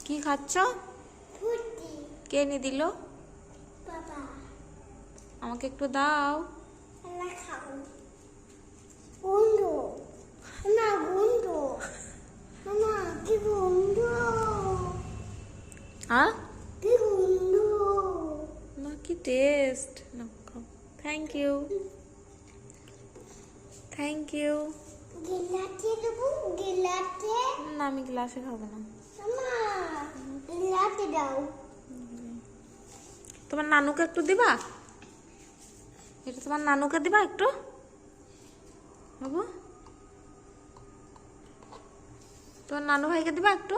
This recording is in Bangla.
কি খাচ্ছ? ফুটি। কে এনে দিল? বাবা। আমাকে একটু দাও। আল্লাহ খাও। বন্ধু। না বন্ধু। না কি বন্ধু? হ্যাঁ কি বন্ধু? না কি টেস্ট না খাও। Thank you, thank you. গিলাতে দেবো গিলাতে। না আমি গ্লাসে খাবো না। মা গিলাতে দাও। তোমার নানুকে একটু দিবা? এটা তোমার নানুকে দিবা একটু বাবু? তোমার নানু ভাইকে দিবা একটু?